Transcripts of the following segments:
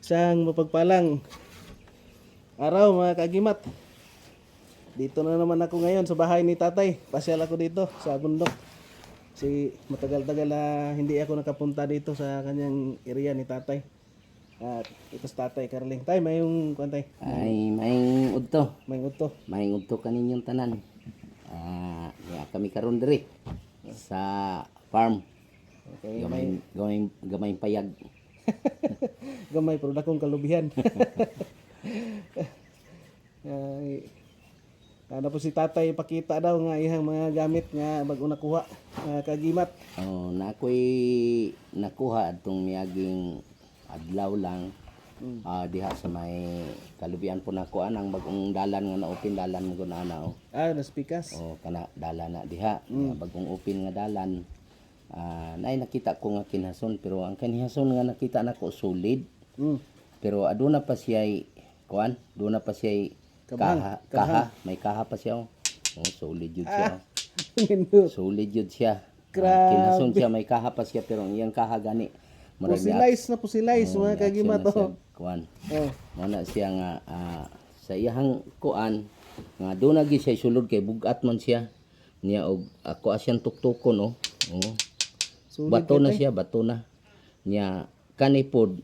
Isang mapagpalang araw mga kagimat. Dito na naman ako ngayon sa bahay ni tatay. Pasyal ako dito sa bundok. Kasi matagal-tagal na hindi ako nakapunta dito sa kanyang area ni tatay. At ito sa tatay Carling. Tay, may yung kuantay. Ay, maing udto. May uto. Maing udto kaninyong tanan. Kami karon diri sa farm. Okay, Gamay payag. gamay pero dakong kalubihan. Ay, ano po si tatay pakita daw nga ihang mga gamit nga bag-o nakuha kagimat. Oh, nakoy nakuha atong miyaging adlaw lang. Diha sa may kalubian po nako anang bagong dalan nga na-open dalan mo guna na oh. Naspikas. Oh, kana dalan na diha. Bagong open nga dalan. Nay nakita ko nga kinhason pero ang kinhason nga nakita nako solid. Pero aduna pa siya kuan, aduna pa siya kaha, may kaha pa siya. Oh, solid jud siya. Solid jud siya. Kinhason siya may kaha pa siya pero iyang kaha gani Pusilais mga kagimat oh. Kuan. Oh. Mana siya nga sa iyang kuan nga do na gyud siya sulod kay bugat man siya. Niya og ako asyang tuktukon oh. Oh. Bato na siya, bato na. Nya kanipod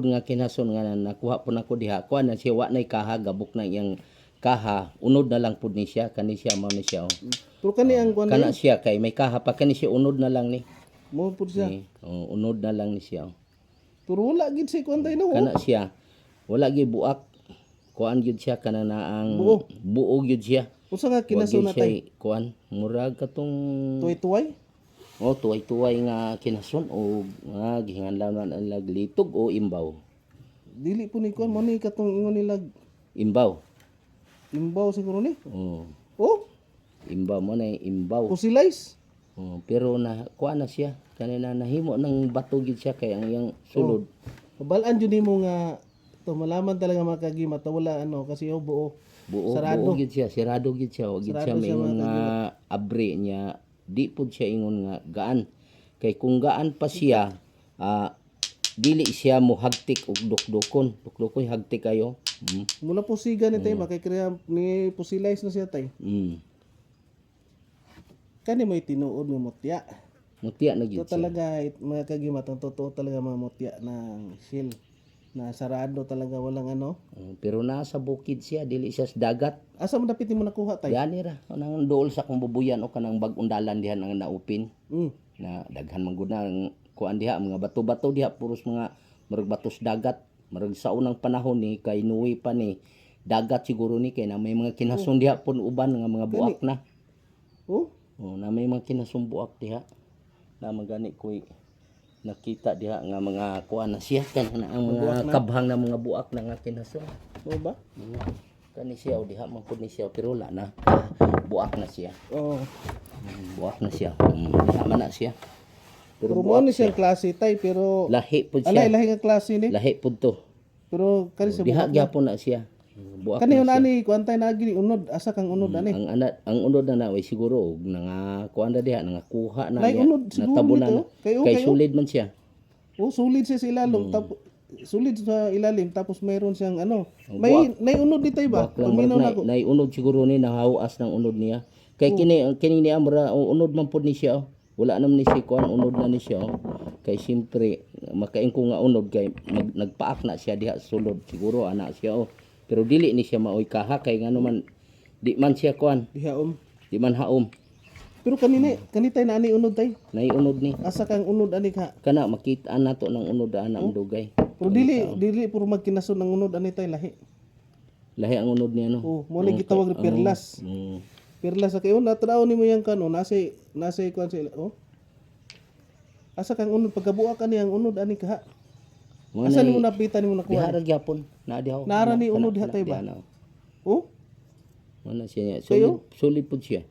nga kinason nga nakuha po nako diha. Kuha na siya wa nay kaha gabok na iyang kaha. Unod na lang pud ni siya kani siya mao ni siya. Oh. Pero kani ang kuan kana siya kay may kaha pa kani siya unod na lang ni. mo pud siya. Unod na lang ni siya. Oh. Pero wala gid si kuan tayo no. Kana siya wala gid buak. Kuan gid siya kana naang buo gid siya. Usa nga kinason na tay? Kuan murag katong Tuway-tuway? Oh, tuway-tuway nga kinason o nga gihanlan ang laglitog o imbaw. Dili po ni kuan mo ni katong ingon nila Imbaw. imbaw siguro ni. Oh, Oh, imbaw mo na imbaw. pusilais. Oh, pero na kuan na siya kanina nahimo ng bato gid siya kay ang iyang sulod. Kabalaan jud nimo nga to malaman talaga mga kagimat wala ano kasi buo. Sarado. Buo gid siya, sirado gid siya. O gid siya Sarado siya, mingon mga nga abre niya. Di pud siya ingon nga gaan. Kay kung gaan pa siya, dili siya mo hagtik og dukdukon. Dukdukon hagtik kayo. Mula pusiga ni tay makay kriya ni pusilais na siya tay. Kani mo tinuod mo mutya. Mutya na gid Ito siya. talaga mga kagimat ang totoo talaga mga mutya ng shield na sarado talaga walang ano. Pero nasa bukid siya, dili siya sa dagat. Asa mo dapit mo nakuha tay? Gani ra. Nang dool sa kung bubuyan o kanang bag-ong dalan diha ang naupin. Mm. Na daghan man gud na ang kuan diha mga bato-bato diha puros mga murag batos dagat. Murag sa unang panahon ni kay nuwi pa ni dagat siguro ni kay na may mga kinason diha pun uban nga mga buak na. Oh, Na may mga kinason buak diha. Na magani koy nakita diha nga mga kuan na siya kana ang mga kabhang na mga buak na nga kinason. mo ba? Kani siya o diha man pud ni siya pero wala na. Buak na siya. Oh. Buak na siya. Diha man na siya. Pero mo ni siyang klase tay pero Lahi pud siya. alay lahi nga klase ni. Lahi pud to. Pero kani sa Diha buhok. gyapon na siya. Buak Kani na yun siya. ani kuantay na gini unod asa kang unod ani. Ang unod na way siguro og nga kuan na diha nga kuha na Nay niya. unod siguro Natabunan nito. na. Kayo Kay kayo. sulid man siya. Oh, sulid siya sa ilalim tapos sulid sa ilalim tapos mayroon siyang ano. Buwak. May unod ditay ba? Buak lang Paminaw na marag ko. na unod siguro ni nahawas ng unod niya. Kay kini ni amra unod man pud ni siya. Wala naman ni siya kuan unod na ni siya. Kay siyempre makain ko nga unod kay nagpaak na siya diha sulod siguro anak siya. Pero dili ni siya maoy kaha kay ngano man di man siya kuan, Diha di man haom. Pero kanitay na ani unod tay. Naiunod ni. Asa kang unod ani ka. Kana makita nato ng unod ana ang dugay. Pero dili puro magkinason ng unod ani tay lahi. Lahi ang unod niya no. Oh, mo ni gitawag ni perlas. Perlas sa kayo natraw nimo yang kano nasa kuan sila. Oh. Asa kang unod pagkabuak ani ang unod ani ka. Asa nimo napitan nimo nakuha? Diha ra gyapon. Na diha. Nara ni unod diha tay ba? Oh. Mana siya solid pud siya.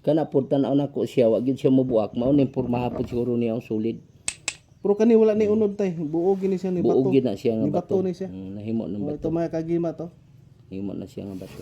Kana pud tan-aw nako siya wa gyud siya mobuak mao ni pormaha pud siguro niya ang solid. Pero kani wala ni unod tay, buo gini siya ni bato. Buog gyud na siya nga Ni bato bato. ni siya. Nahimo ng Oh, bato. ito mga kagima to. Nahimo na siya nga bato.